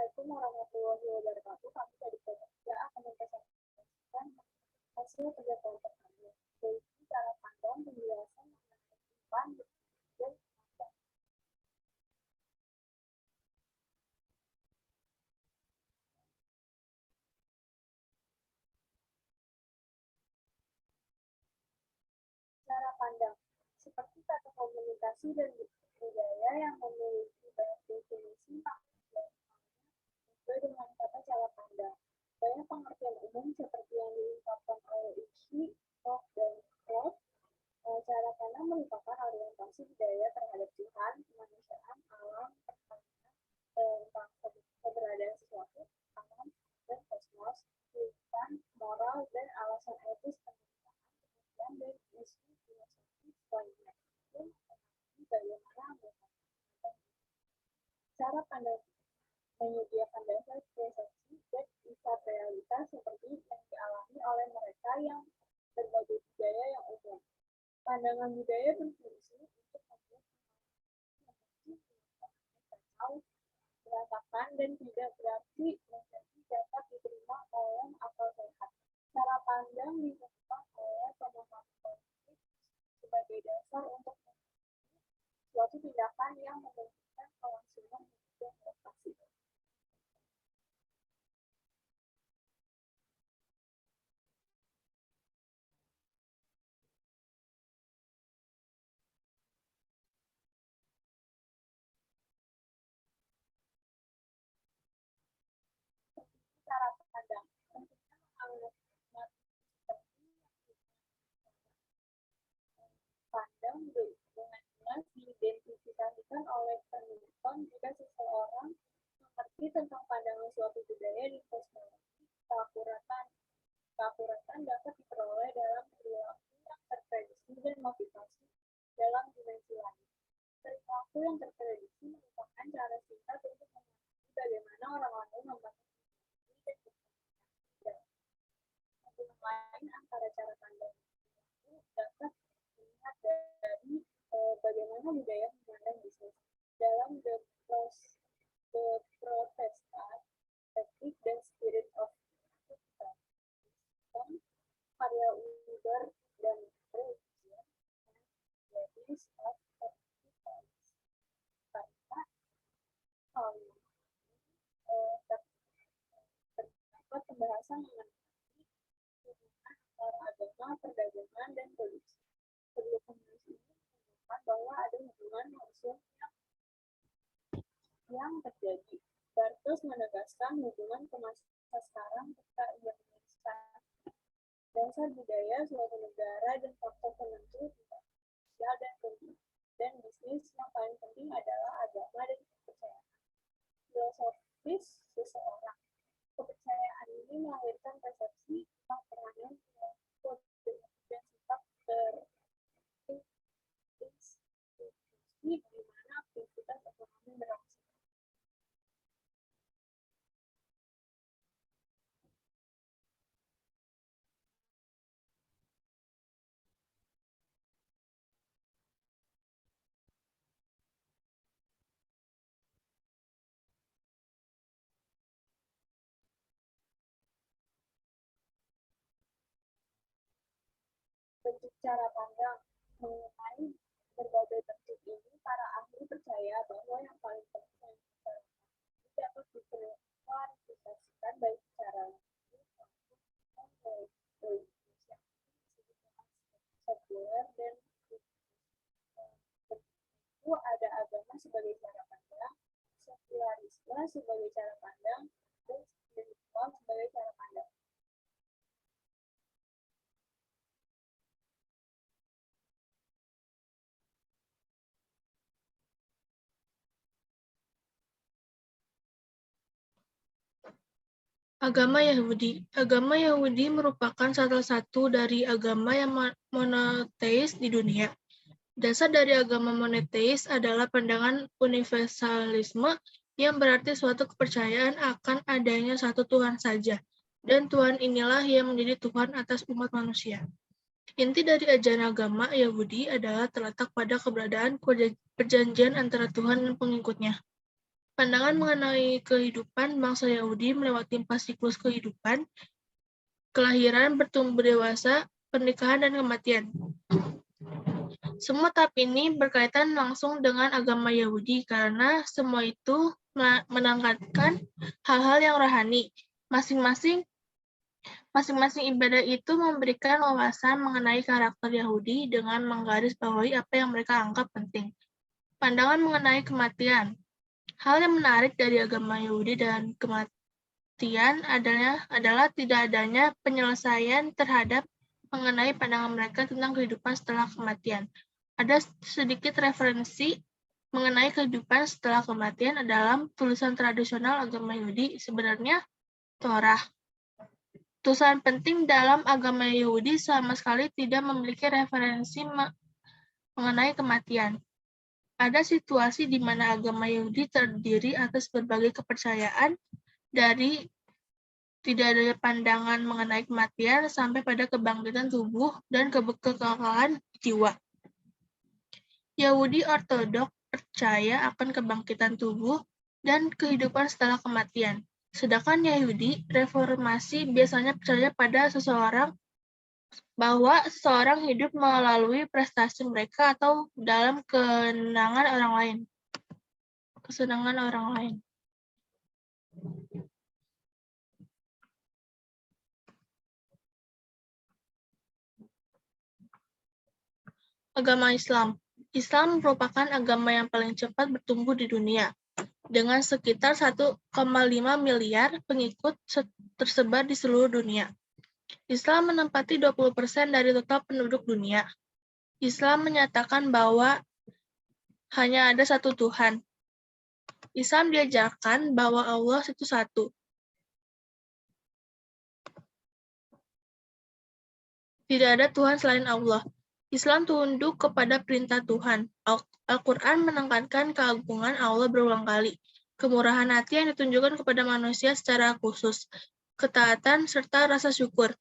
Assalamualaikum warahmatullahi wabarakatuh. Kami dari kelompok 3 akan mempresentasikan hasil kerja kelompok kami, yaitu cara pandang penjelasan mengenai kehidupan dan cara pandang. Seperti kata komunikasi dan budaya yang memiliki banyak definisi, sesuai dengan kata cara pandang. Banyak pengertian umum seperti yang diungkapkan oleh Isi, Koch, dan Roth. Cara pandang merupakan orientasi budaya terhadap Tuhan, kemanusiaan, alam, tentang keberadaan sesuatu, alam, dan kosmos, kehidupan, moral, dan alasan etis pernikahan, kemudian dan isu filosofis lainnya. Itu bagaimana cara pandang menyediakan dasar persepsi dan sifat realitas seperti yang dialami oleh mereka yang berbagai budaya yang umum. Pandangan budaya berfungsi untuk membuat berantakan dan tidak berarti menjadi dapat diterima oleh akal sehat. Cara pandang ditentukan oleh pemahaman politik sebagai dasar untuk suatu tindakan yang memungkinkan kelangsungan dan prestasi. Cara pandang pandang dengan jelas diidentifikasikan oleh penonton jika seseorang mengerti tentang pandangan suatu budaya di kosmologi. Keakuratan dapat diperoleh dalam perilaku yang terprediksi dan motivasi dalam dimensi lain. Perilaku yang terprediksi merupakan cara singkat untuk mengerti bagaimana orang lain memandang diri dan hubungan lain antara cara pandang itu dapat dilihat dari bagaimana budaya memandang bisnis. Dalam The Protestant Ethic dan Spirit of karya Uber dan Religion and of terdapat pembahasan mengenai hubungan antara agama, perdagangan, dan politik. Kedua penulis ini menunjukkan bahwa ada hubungan manusia yang terjadi. Bartos menegaskan hubungan ke masa sekarang ketika ia menuliskan dasar budaya suatu negara dan faktor penentu tentang sosial dan bisnis yang paling penting adalah agama dan kepercayaan. Filosofis seseorang. Kepercayaan ini melahirkan persepsi tentang peranan dan sikap terinstitusi di mana aktivitas ekonomi berlangsung. Bentuk cara pandang mengenai berbagai bentuk ini, para ahli percaya bahwa yang paling penting dapat diklarifikasikan baik secara sekuler dan itu ada agama sebagai cara pandang, sekularisme sebagai cara pandang, dan spiritual sebagai cara pandang. Agama Yahudi. Agama Yahudi merupakan salah satu dari agama yang monoteis di dunia. Dasar dari agama monoteis adalah pandangan universalisme yang berarti suatu kepercayaan akan adanya satu Tuhan saja, dan Tuhan inilah yang menjadi Tuhan atas umat manusia. Inti dari ajaran agama Yahudi adalah terletak pada keberadaan perjanjian antara Tuhan dan pengikutnya. Pandangan mengenai kehidupan bangsa Yahudi melewati 4 siklus kehidupan, kelahiran, bertumbuh dewasa, pernikahan, dan kematian. Semua tahap ini berkaitan langsung dengan agama Yahudi karena semua itu menekankan hal-hal yang rohani. Masing-masing ibadah itu memberikan wawasan mengenai karakter Yahudi dengan menggarisbawahi apa yang mereka anggap penting. Pandangan mengenai kematian. Hal yang menarik dari agama Yahudi dan kematian adalah tidak adanya penyelesaian terhadap mengenai pandangan mereka tentang kehidupan setelah kematian. Ada sedikit referensi mengenai kehidupan setelah kematian dalam tulisan tradisional agama Yahudi, sebenarnya Torah. Tulisan penting dalam agama Yahudi sama sekali tidak memiliki referensi mengenai kematian. Ada situasi di mana agama Yahudi terdiri atas berbagai kepercayaan, dari tidak adanya pandangan mengenai kematian sampai pada kebangkitan tubuh dan kekekalan jiwa. Yahudi Ortodok percaya akan kebangkitan tubuh dan kehidupan setelah kematian. Sedangkan Yahudi Reformasi biasanya percaya pada bahwa seseorang hidup melalui prestasi mereka atau dalam kesenangan orang lain. Agama Islam. Islam merupakan agama yang paling cepat bertumbuh di dunia, dengan sekitar 1,5 miliar pengikut tersebar di seluruh dunia. Islam menempati 20% dari total penduduk dunia. Islam menyatakan bahwa hanya ada satu Tuhan. Islam diajarkan bahwa Allah itu satu. Tidak ada Tuhan selain Allah. Islam tunduk kepada perintah Tuhan. Al-Quran menekankan keagungan Allah berulang kali, kemurahan hati yang ditunjukkan kepada manusia secara khusus, ketaatan, serta rasa syukur.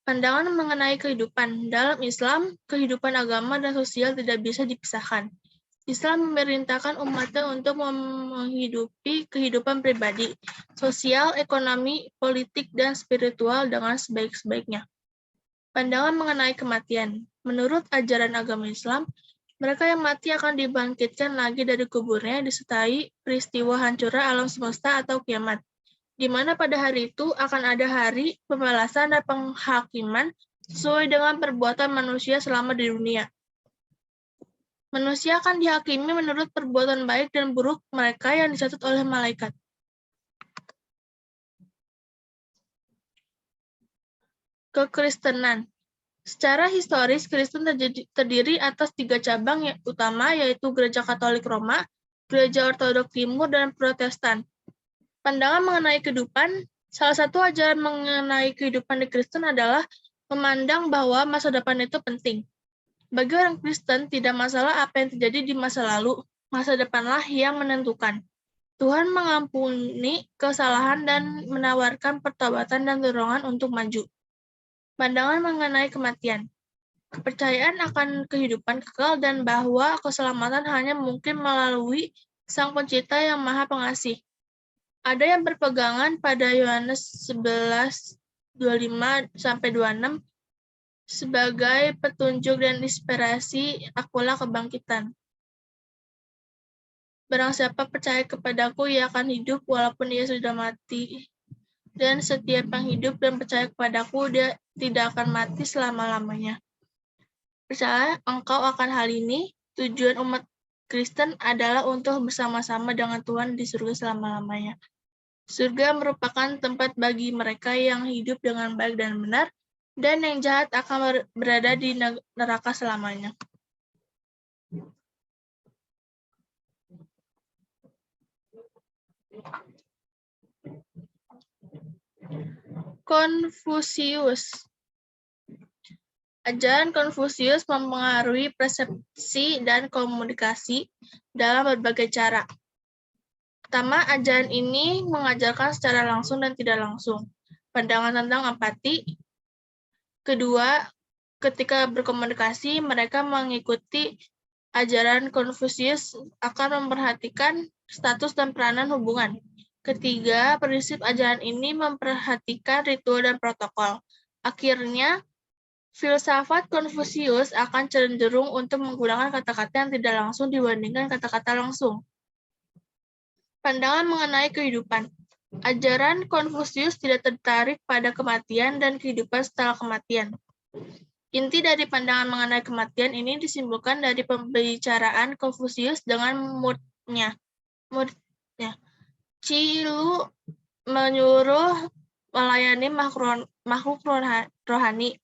Pandangan mengenai kehidupan. Dalam Islam, kehidupan agama dan sosial tidak bisa dipisahkan. Islam memerintahkan umatnya untuk menghidupi kehidupan pribadi, sosial, ekonomi, politik, dan spiritual dengan sebaik-baiknya. Pandangan mengenai kematian. Menurut ajaran agama Islam, mereka yang mati akan dibangkitkan lagi dari kuburnya disertai peristiwa hancurnya alam semesta atau kiamat, di mana pada hari itu akan ada hari pembalasan dan penghakiman sesuai dengan perbuatan manusia selama di dunia. Manusia akan dihakimi menurut perbuatan baik dan buruk mereka yang dicatat oleh malaikat. Kekristenan. Secara historis, Kristen terdiri atas 3 cabang utama, yaitu Gereja Katolik Roma, Gereja Ortodok Timur, dan Protestan. Pandangan mengenai kehidupan. Salah satu ajaran mengenai kehidupan di Kristen adalah memandang bahwa masa depan itu penting. Bagi orang Kristen, tidak masalah apa yang terjadi di masa lalu, masa depanlah yang menentukan. Tuhan mengampuni kesalahan dan menawarkan pertobatan dan dorongan untuk maju. Pandangan mengenai kematian. Kepercayaan akan kehidupan kekal dan bahwa keselamatan hanya mungkin melalui Sang Pencipta yang Maha Pengasih. Ada yang berpegangan pada Yohanes 11:25-26 sebagai petunjuk dan inspirasi akulah kebangkitan. Barang siapa percaya kepadaku, ia akan hidup walaupun ia sudah mati. Dan setiap yang hidup dan percaya kepadaku, dia tidak akan mati selama-lamanya. Percaya engkau akan hal ini? Tujuan umat Kristen adalah untuk bersama-sama dengan Tuhan di surga selama-lamanya. Surga merupakan tempat bagi mereka yang hidup dengan baik dan benar, dan yang jahat akan berada di neraka selamanya. Konfusius. Ajaran Konfusius mempengaruhi persepsi dan komunikasi dalam berbagai cara. Pertama, ajaran ini mengajarkan secara langsung dan tidak langsung pandangan tentang empati. Kedua, ketika berkomunikasi, mereka mengikuti Ajaran Konfusius akan memperhatikan status dan peranan hubungan. Ketiga, prinsip ajaran ini memperhatikan ritual dan protokol. Akhirnya, filsafat Konfusius akan cenderung untuk menggunakan kata-kata yang tidak langsung dibandingkan kata-kata langsung. Pandangan mengenai kehidupan. Ajaran Konfusius tidak tertarik pada kematian dan kehidupan setelah kematian. Inti dari pandangan mengenai kematian ini disimpulkan dari pembicaraan Konfusius dengan muridnya. Qi Lu menyuruh melayani makhluk rohani.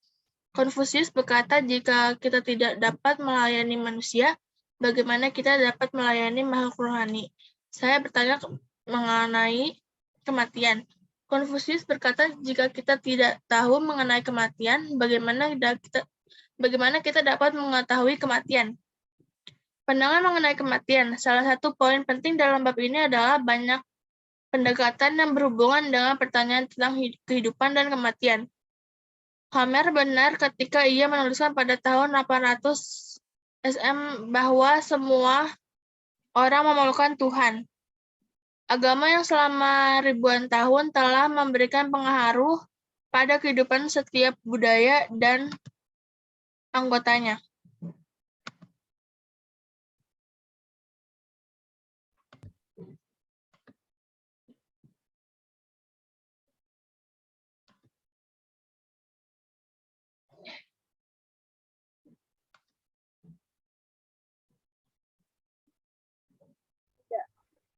Konfusius berkata, jika kita tidak dapat melayani manusia, bagaimana kita dapat melayani makhluk rohani? Saya bertanya mengenai kematian. Konfusius berkata, jika kita tidak tahu mengenai kematian, bagaimana kita dapat mengetahui kematian? Pandangan mengenai kematian. Salah satu poin penting dalam bab ini adalah banyak pendekatan yang berhubungan dengan pertanyaan tentang kehidupan dan kematian. Homer benar ketika ia menuliskan pada tahun 800 SM bahwa semua orang memerlukan Tuhan. Agama yang selama ribuan tahun telah memberikan pengaruh pada kehidupan setiap budaya dan anggotanya.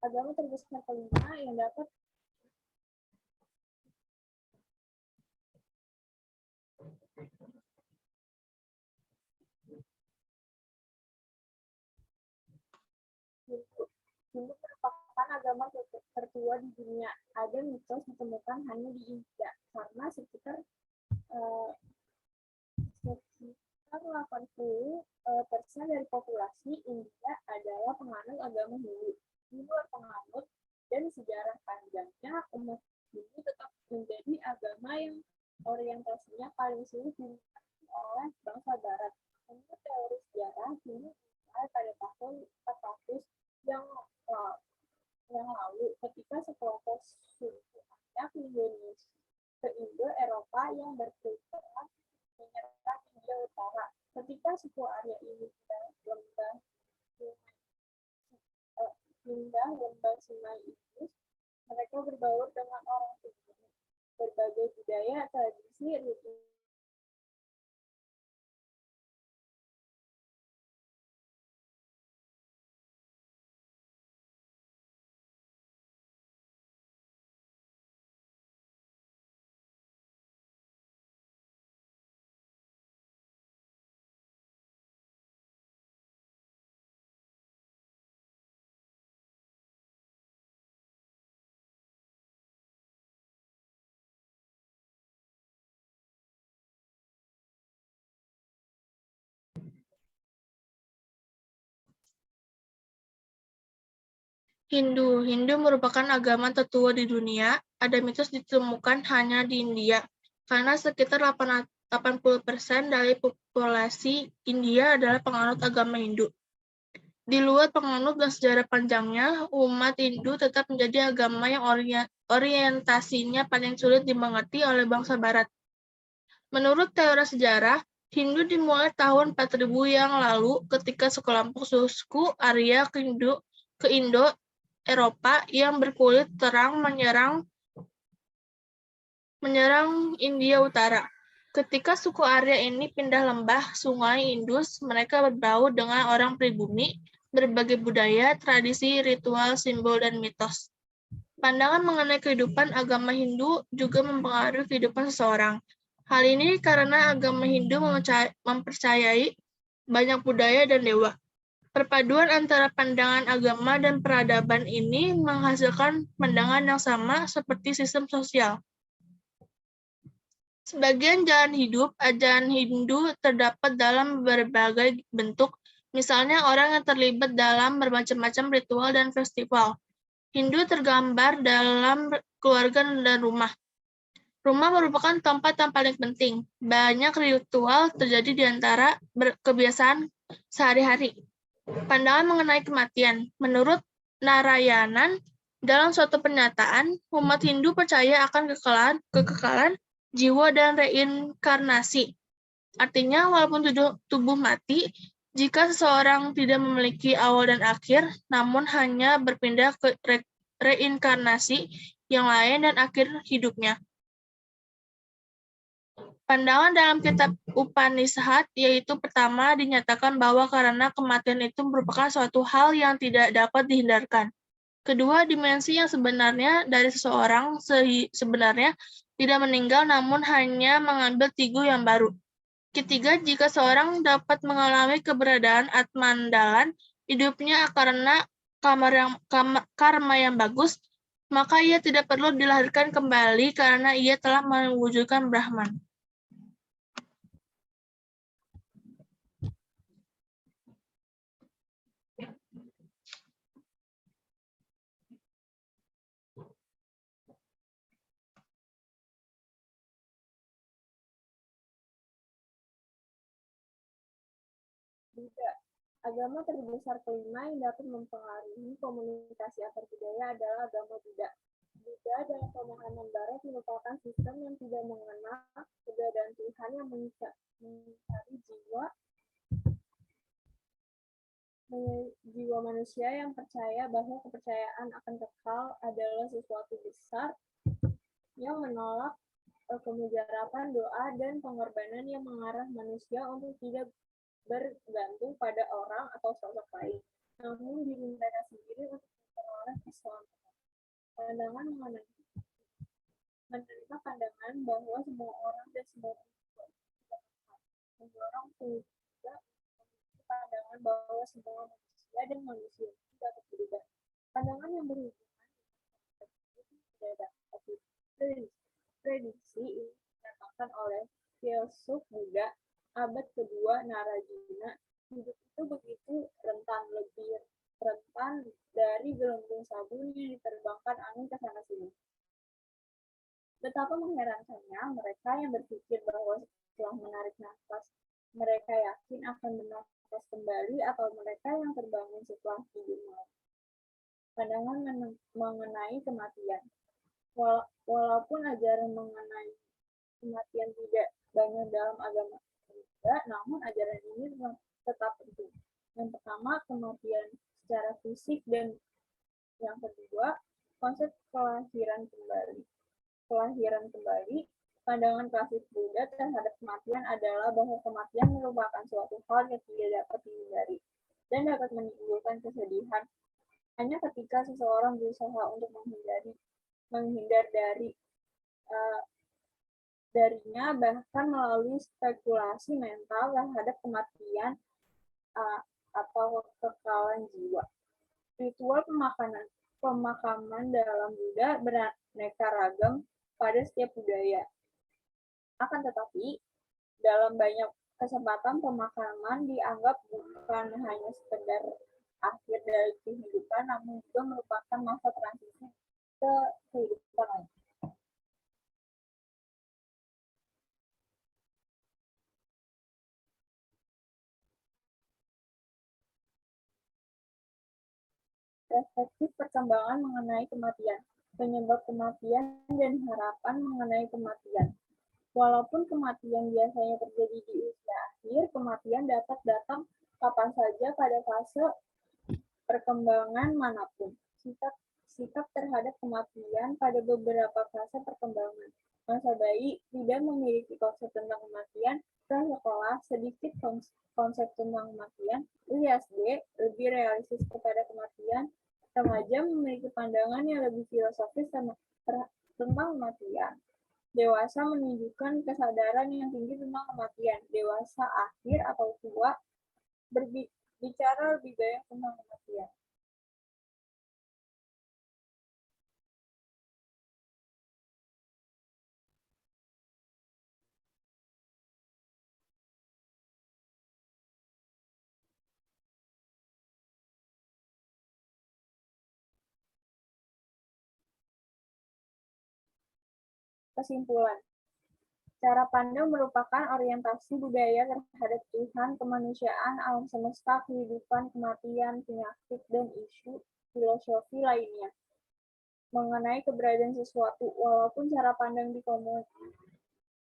Agama terbesar kelima yang dapat Hindu merupakan agama tertua di dunia. Ada mitos ditemukan hanya di India karena sekitar 80% dari populasi India adalah penganut agama Hindu. Di luar penganut dan sejarah panjangnya, umat Hindu tetap menjadi agama yang orientasinya paling sulit diminati oleh bangsa Barat. Menurut teori sejarah, Hindu dimulai pada tahun 400 yang lalu ketika sekelompok suku Arya ke Indo-Eropa yang bertujuan menyerang India Utara. Ketika suku Arya ini pindah lembah Sinai Indus, mereka berbaur dengan orang pribumi. Berbagai budaya, tradisi, ritual Hindu merupakan agama tertua di dunia. Ada mitos ditemukan hanya di India, karena sekitar 80% dari populasi India adalah penganut agama Hindu. Di luar penganut dan sejarah panjangnya, umat Hindu tetap menjadi agama yang orientasinya paling sulit dimengerti oleh bangsa Barat. Menurut teori sejarah, Hindu dimulai tahun 4000 yang lalu ketika sekelompok suku Arya ke Indo-Eropa yang berkulit terang menyerang India Utara. Ketika suku Arya ini pindah lembah Sungai Indus, mereka berbaur dengan orang pribumi, berbagai budaya, tradisi, ritual, simbol, dan mitos. Pandangan mengenai kehidupan agama Hindu juga mempengaruhi kehidupan seseorang. Hal ini karena agama Hindu mempercayai banyak budaya dan dewa. Perpaduan antara pandangan agama dan peradaban ini menghasilkan pandangan yang sama seperti sistem sosial. Sebagian jalan hidup ajaran Hindu terdapat dalam berbagai bentuk, misalnya orang yang terlibat dalam bermacam-macam ritual dan festival. Hindu tergambar dalam keluarga dan rumah. Rumah merupakan tempat yang paling penting. Banyak ritual terjadi di antara kebiasaan sehari-hari. Pandangan mengenai kematian. Menurut Narayanan, dalam suatu pernyataan, umat Hindu percaya akan kekekalan jiwa dan reinkarnasi. Artinya, walaupun tubuh mati, jika seseorang tidak memiliki awal dan akhir, namun hanya berpindah ke reinkarnasi yang lain dan akhir hidupnya. Pandangan dalam kitab Upanishad yaitu pertama dinyatakan bahwa karena kematian itu merupakan suatu hal yang tidak dapat dihindarkan. Kedua, dimensi yang sebenarnya dari seseorang sebenarnya tidak meninggal namun hanya mengambil tigu yang baru. Ketiga, jika seorang dapat mengalami keberadaan atmandalan hidupnya karena karma yang bagus, maka ia tidak perlu dilahirkan kembali karena ia telah mewujudkan Brahman. Buddha. Agama terbesar kelima yang dapat mempengaruhi komunikasi antar budaya adalah agama Buddha. Buddha dalam pemahaman Barat merupakan sistem yang tidak mengenal keberadaan Tuhan yang mencari jiwa manusia yang percaya bahwa kepercayaan akan kekal adalah sesuatu besar yang menolak kemujarapan, doa, dan pengorbanan yang mengarah manusia untuk tidak bergantung pada orang atau sosok lain, namun diri mereka sendiri untuk memperoleh keselamatan. Pandangan mengenai menerima pandangan bahwa semua orang dan semua individu tidak sama, mendorong juga memiliki pandangan bahwa semua manusia dan manusia itu dapat berubah. Pandangan yang berhubungan dengan tidak dapat prediksi ini dikatakan oleh filsuf Buddha abad kedua Narayana, hidup itu begitu rentan, lebih rentan dari gelembung sabun yang diterbangkan angin ke sana sini. Betapa mengherankannya mereka yang berpikir bahwa setelah menarik nafas, mereka yakin akan bernafas kembali atau mereka yang terbangun setelah tidur malam. Pandangan mengenai kematian. Walaupun ajaran mengenai kematian tidak banyak dalam agama juga, namun ajaran ini tetap penting. Yang pertama, kematian secara fisik, dan yang kedua, konsep kelahiran kembali. Kelahiran kembali, pandangan klasik Buddha terhadap kematian adalah bahwa kematian merupakan suatu hal yang tidak dapat dihindari dan dapat menimbulkan kesedihan hanya ketika seseorang berusaha untuk menghindar darinya, bahkan melalui spekulasi mental terhadap kematian atau kekekalan jiwa. Ritual pemakaman dalam Buddha beraneka ragam pada setiap budaya. Akan tetapi, dalam banyak kesempatan pemakaman dianggap bukan hanya sekedar akhir dari kehidupan, namun juga merupakan masa transisi ke kehidupan lain. Perspektif perkembangan mengenai kematian, penyebab kematian, dan harapan mengenai kematian. Walaupun kematian biasanya terjadi di usia akhir, kematian dapat datang kapan saja pada fase perkembangan manapun. Sikap terhadap kematian pada beberapa fase perkembangan. Masa bayi tidak memiliki konsep tentang kematian, prasekolah sedikit konsep tentang kematian, usia SD lebih realistis kepada kematian, remaja memiliki pandangan yang lebih filosofis tentang kematian. Dewasa menunjukkan kesadaran yang tinggi tentang kematian. Dewasa akhir atau tua berbicara lebih banyak tentang kematian. Kesimpulan. Cara pandang merupakan orientasi budaya terhadap Tuhan, kemanusiaan, alam semesta, kehidupan, kematian, penyakit, dan isu filosofi lainnya mengenai keberadaan sesuatu. Walaupun cara pandang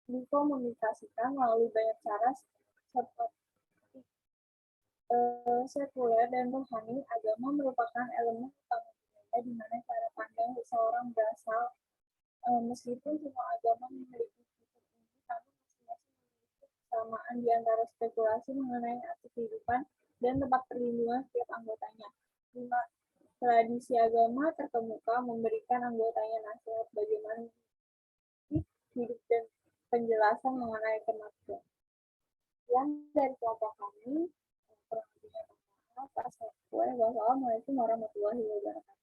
dikomunikasikan melalui banyak cara seperti sekuler dan rohani, agama merupakan elemen utama budaya di mana cara pandang seseorang berasal. Meskipun semua agama memiliki prinsip ini, namun masing-masing memiliki kesamaan di antara spekulasi mengenai arti kehidupan dan tempat perlindungan setiap anggotanya. 5. Tradisi agama terkemuka memberikan anggotanya nasihat bagaimana hidup dan penjelasan mengenai kematian. Sekian dari kelompok kami. Kurang lebihnya mohon maaf. Wassalamualaikum warahmatullahi wabarakatuh.